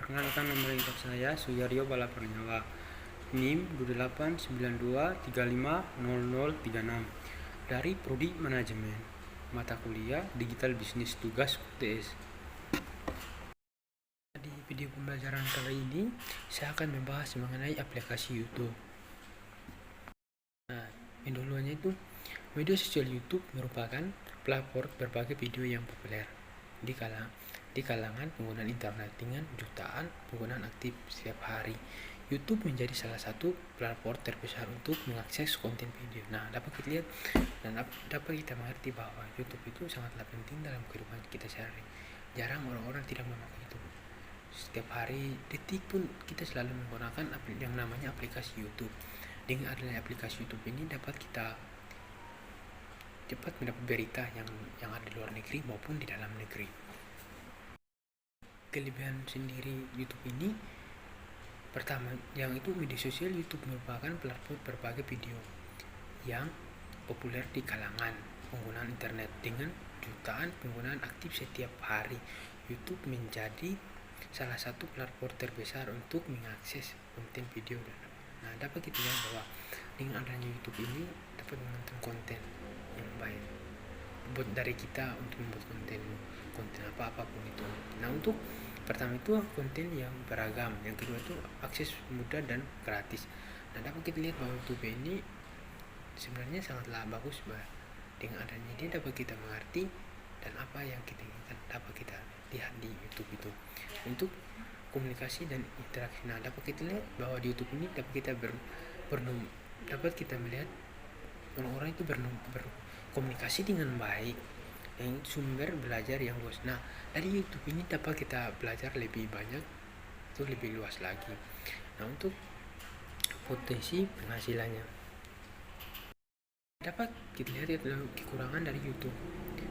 Perkenalkan, nama lengkap saya Sujaryo Balapurnyawa, NIM 2892350036 dari Prodi Manajemen, mata kuliah Digital Business, tugas UTS. Di video pembelajaran kali ini saya akan membahas mengenai aplikasi YouTube. Nah, pendahuluannya itu media sosial YouTube merupakan platform berbagai video yang populer di kalangan penggunaan internet dengan jutaan penggunaan aktif setiap hari. YouTube menjadi salah satu platform terbesar untuk mengakses konten video. Nah, dapat kita lihat dan dapat kita mengerti bahwa YouTube itu sangatlah penting dalam kehidupan kita sehari. Jarang orang-orang tidak memakai YouTube. Setiap hari, detik pun kita selalu menggunakan yang namanya aplikasi YouTube. Dengan adanya aplikasi YouTube ini dapat kita cepat mendapat berita yang ada di luar negeri maupun di dalam negeri. Kelebihan sendiri YouTube ini, pertama, yang itu media sosial YouTube merupakan platform berbagai video yang populer di kalangan penggunaan internet dengan jutaan penggunaan aktif setiap hari. YouTube menjadi salah satu platform terbesar untuk mengakses konten video. Nah, dapat kita lihat bahwa dengan adanya YouTube ini dapat menonton konten yang baik buat dari kita untuk membuat konten apapun itu. Nah, untuk pertama itu konten yang beragam, yang kedua itu akses mudah dan gratis. Nah, dapat kita lihat bahwa YouTube ini sebenarnya sangatlah bagus, dengan adanya dia dapat kita mengerti dan apa yang kita inginkan dapat kita lihat di YouTube itu. Untuk komunikasi dan interaksi, nah dapat kita lihat bahwa di YouTube ini dapat kita dapat kita melihat orang-orang itu berkomunikasi dengan baik, yang sumber belajar yang luas. Nah, dari YouTube ini dapat kita belajar lebih banyak, itu lebih luas lagi. Nah, untuk potensi penghasilannya, dapat kita lihat kekurangan dari YouTube.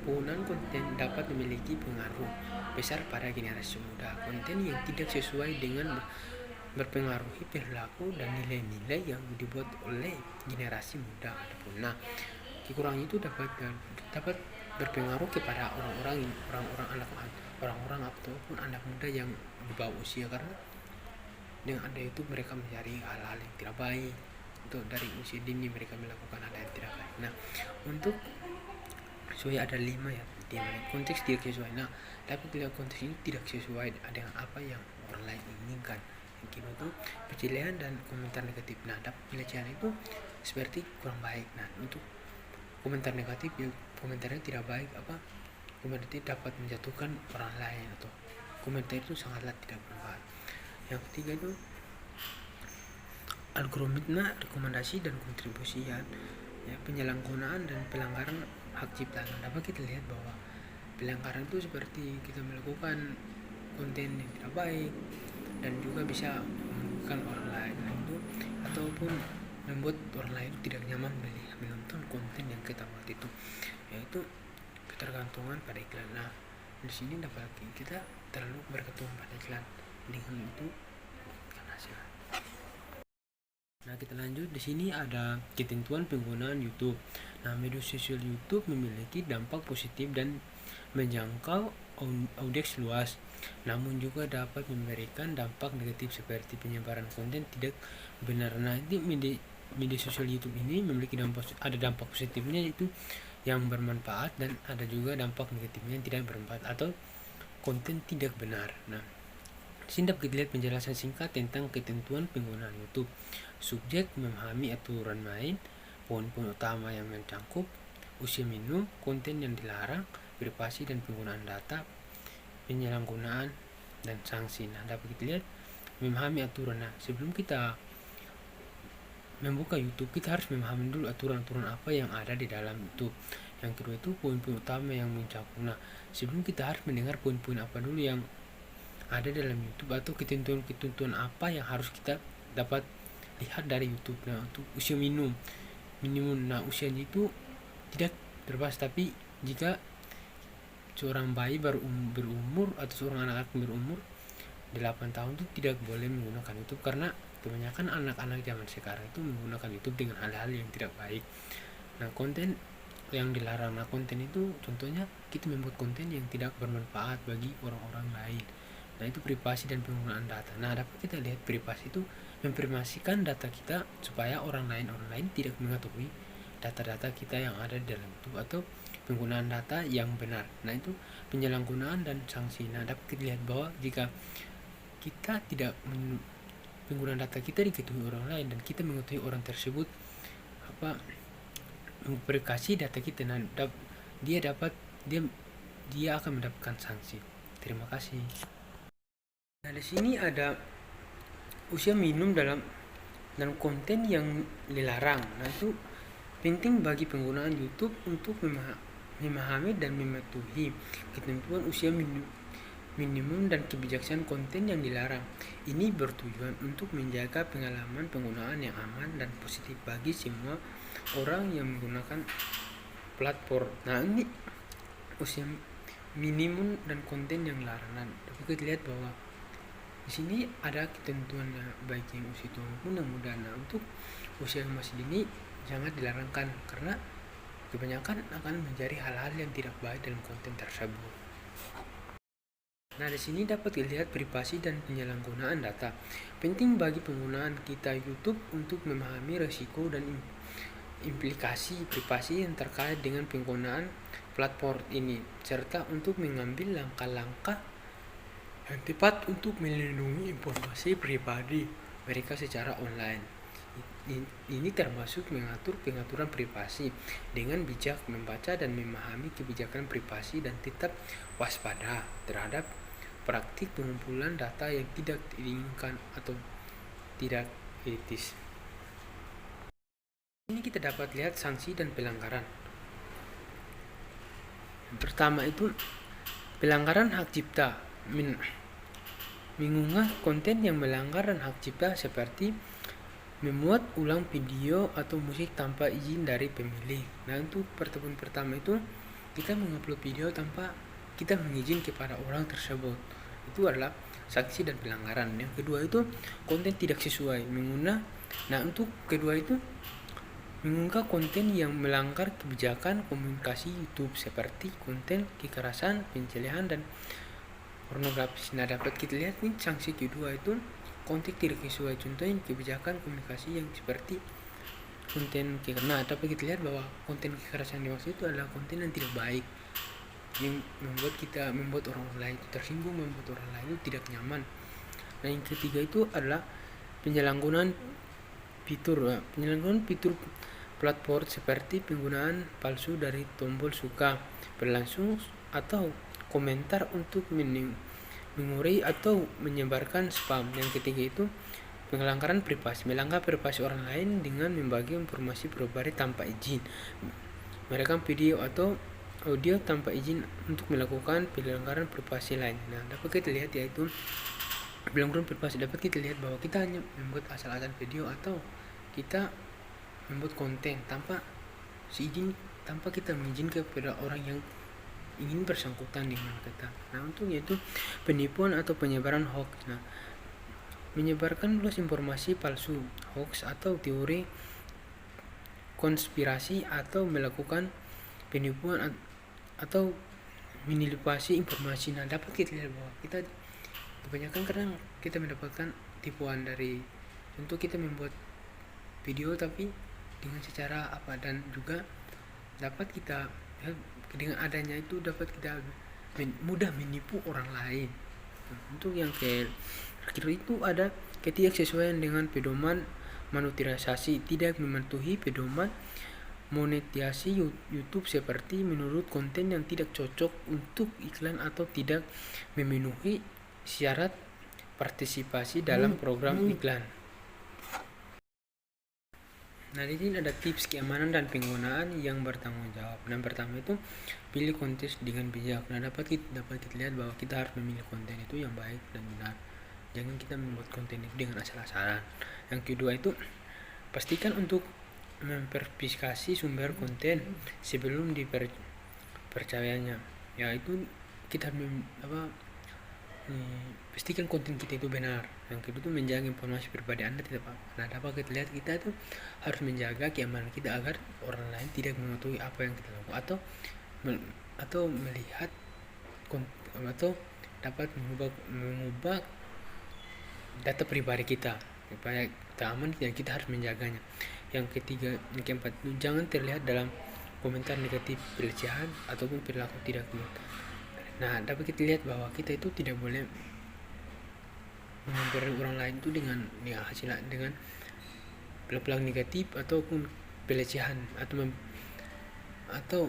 Penggunaan konten dapat memiliki pengaruh besar pada generasi muda. Konten yang tidak sesuai dengan berpengaruhi perilaku dan nilai-nilai yang dibuat oleh generasi muda. Nah, kekurangan itu dapat berpengaruh kepada orang-orang ataupun anak muda yang di bawah usia, karena dengan ada itu mereka mencari hal-hal yang tidak baik. Untuk dari usia dini mereka melakukan hal yang tidak baik. Nah, untuk sesuai ada 5 ya, konteks tidak sesuai. Nah, tapi tidak konteks ini tidak sesuai dengan apa yang orang lain inginkan. Yang kedua itu penilaian dan komentar negatif. Nah, dapat pelecehan itu seperti kurang baik. Nah, untuk komentar negatif yang komentarnya tidak baik, komentar itu dapat menjatuhkan orang lain, atau komentar itu sangatlah tidak bermanfaat. Yang ketiga itu algoritma rekomendasi dan kontribusi, ya, penyalahgunaan dan pelanggaran hak cipta. Dapat kita lihat bahwa pelanggaran itu seperti kita melakukan konten yang tidak baik dan juga bisa merugikan orang lain itu, ataupun membuat orang lain tidak nyaman menonton konten yang kita buat itu, yaitu ketergantungan pada iklan. Nah, di sini dapat kita terlalu bergantung pada iklan, dengan itu kan hasilnya. Nah, kita lanjut. Di sini ada ketentuan penggunaan YouTube. Nah, media sosial YouTube memiliki dampak positif dan menjangkau audiens luas, namun juga dapat memberikan dampak negatif seperti penyebaran konten tidak benar. Nah, di media sosial YouTube ini memiliki ada dampak positifnya, itu yang bermanfaat, dan ada juga dampak negatifnya yang tidak bermanfaat atau konten tidak benar. Nah, sini dapat kita lihat penjelasan singkat tentang ketentuan penggunaan YouTube. Subjek memahami aturan main, poin-poin utama yang mencakup usia minimum, konten yang dilarang, privasi dan penggunaan data, penyalahgunaan dan sanksi. Nah, dapat kita lihat memahami aturan. Nah, sebelum kita membuka YouTube, kita harus memahami dulu aturan-aturan apa yang ada di dalam YouTube. Yang kedua itu poin-poin utama yang mencakup. Nah, sebelum kita harus mendengar poin-poin apa dulu yang ada dalam YouTube, atau ketentuan apa yang harus kita dapat lihat dari YouTube. Nah, untuk usia minimum, nah usianya itu tidak terbatas, tapi jika seorang bayi berumur atau seorang anak berumur 8 tahun itu tidak boleh menggunakan YouTube, karena kebanyakan anak-anak zaman sekarang itu menggunakan YouTube dengan hal-hal yang tidak baik. Nah, konten yang dilarang, nah konten itu contohnya kita membuat konten yang tidak bermanfaat bagi orang-orang lain, Nah, itu privasi dan penggunaan data. Nah, dapat kita lihat privasi itu memprivasikan data kita supaya orang lain tidak mengetahui data-data kita yang ada di dalam itu, atau penggunaan data yang benar. Nah, itu penyalahgunaan dan sanksi. Nah, dapat kita lihat bahwa jika kita tidak penggunaan data kita diketahui orang lain dan kita mengetahui orang tersebut memverifikasi data kita, nah dia akan mendapatkan sanksi. Terima kasih. Nah, di sini ada usia minimum dalam konten yang dilarang. Nah, itu penting bagi penggunaan YouTube untuk memahami dan mematuhi ketentuan usia minimum dan kebijaksanaan konten yang dilarang. Ini bertujuan untuk menjaga pengalaman penggunaan yang aman dan positif bagi semua orang yang menggunakan platform. Nah, ini usia minimum dan konten yang larangan. Dapat kita lihat bahwa di sini ada ketentuan baik yang usia tua maupun yang muda. Nah, untuk usia yang masih dini sangat dilarangkan karena kebanyakan akan menjadi hal-hal yang tidak baik dalam konten tersebut. Nah, di sini dapat dilihat privasi dan penyalahgunaan data. Penting bagi penggunaan kita YouTube untuk memahami risiko dan implikasi privasi yang terkait dengan penggunaan platform ini, serta untuk mengambil langkah-langkah yang tepat untuk melindungi informasi pribadi mereka secara online. Ini termasuk mengatur pengaturan privasi dengan bijak, membaca dan memahami kebijakan privasi, dan tetap waspada terhadap praktik pengumpulan data yang tidak diinginkan atau tidak etis. Ini kita dapat lihat sanksi dan pelanggaran. Yang pertama itu pelanggaran hak cipta. Mengunggah konten yang melanggar hak cipta seperti memuat ulang video atau musik tanpa izin dari pemilik. Nah, untuk pertemuan pertama itu kita mengupload video tanpa kita mengizin kepada orang tersebut. Itu adalah sanksi dan pelanggaran. Yang kedua itu konten tidak sesuai mengunggah. Nah, untuk kedua itu mengunggah konten yang melanggar kebijakan komunikasi YouTube seperti konten kekerasan, pencelehan dan pornografis. Nah, dapat kita lihat nih sanksi kedua itu konten tidak sesuai, contohnya kebijakan komunikasi yang seperti konten kekerasan. Nah, dapat kita lihat bahwa konten kekerasan dimaksud itu adalah konten yang tidak baik, yang membuat orang lain itu tersinggung, membuat orang lain itu tidak nyaman. Nah, yang ketiga itu adalah penyalahgunaan fitur platform seperti penggunaan palsu dari tombol suka, berlangsung atau komentar untuk mengurai atau menyebarkan spam. Yang ketiga itu pelanggaran privasi, melanggar privasi orang lain dengan membagi informasi pribadi tanpa izin, merekam video atau audio tanpa izin untuk melakukan pelanggaran privasi lain. Nah, dapat kita lihat yaitu pelanggaran privasi. Dapat kita lihat bahwa kita hanya membuat asal-asalan video atau kita membuat konten tanpa kita mengizinkan kepada orang yang ingin bersangkutan dengan kita. Nah, untuk itu penipuan atau penyebaran hoax. Nah, menyebarkan luas informasi palsu, hoax atau teori konspirasi atau melakukan penipuan atau manipulasi informasi. Nah, dapat kita lihat bahwa kita kebanyakan kadang kita mendapatkan tipuan dari untuk kita membuat video tapi dengan secara dan juga dapat kita dengan adanya itu dapat kita mudah menipu orang lain. Untuk yang terakhir itu ada ketidaksesuaian dengan pedoman monetisasi, tidak mematuhi pedoman monetisasi YouTube seperti menurut konten yang tidak cocok untuk iklan atau tidak memenuhi syarat partisipasi dalam program iklan. Nah, di sini ada tips keamanan dan penggunaan yang bertanggung jawab. Yang pertama itu pilih konten dengan bijak. Nah, dapat kita lihat bahwa kita harus memilih konten itu yang baik dan benar. Jangan kita membuat konten itu dengan asal-asalan. Yang kedua itu pastikan untuk memverifikasi sumber konten sebelum dipercayanya. Yaitu kita pastikan konten kita itu benar. Yang kedua itu menjaga informasi pribadi Anda tidak apa. Nah, dapat kita lihat kita itu harus menjaga keamanan kita agar orang lain tidak mengetahui apa yang kita lakukan atau melihat atau dapat mengubah data pribadi kita supaya kita aman dan kita harus menjaganya. Yang keempat, jangan terlihat dalam komentar negatif, pelecehan ataupun perilaku tidak baik. Nah, dapat kita lihat bahwa kita itu tidak boleh memperlakukan orang lain itu dengan dengan perilaku negatif ataupun pelecehan atau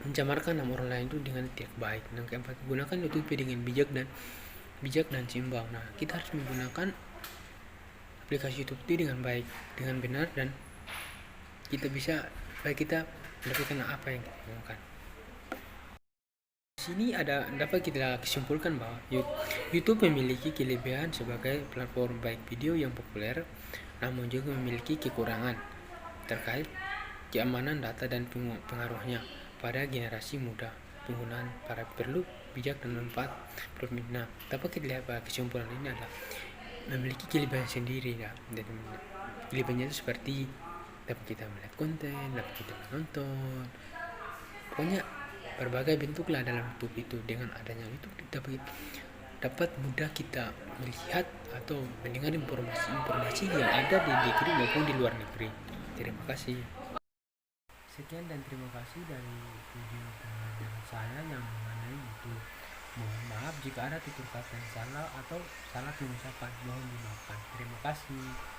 mencamarkan nama orang lain itu dengan tidak baik. Dan keempat, gunakan YouTube dengan bijak dan seimbang. Nah, kita harus menggunakan aplikasi YouTube itu dengan baik, dengan benar, dan kita bisa supaya kita mendapatkan apa yang kita inginkan. Di sini dapat kita simpulkan bahwa YouTube memiliki kelebihan sebagai platform baik video yang populer, namun juga memiliki kekurangan terkait keamanan data dan pengaruhnya pada generasi muda. Penggunaan para perlu bijak dan manfaat. Nah, dapat kita lihat bahwa kesimpulan ini adalah memiliki kelebihan sendiri ya. Dan kelebihannya itu seperti dapat kita melihat konten, dapat kita menonton, pokoknya berbagai bentuk lah dalam YouTube itu. Dengan adanya itu kita dapat mudah kita melihat atau mendengar informasi yang ada di negeri maupun di luar negeri. Terima kasih. Sekian dan terima kasih dari video pembelajaran saya yang mengenai YouTube. Mohon maaf jika ada tutur kata yang salah atau salah pengucapan, mohon dimaafkan. Terima kasih.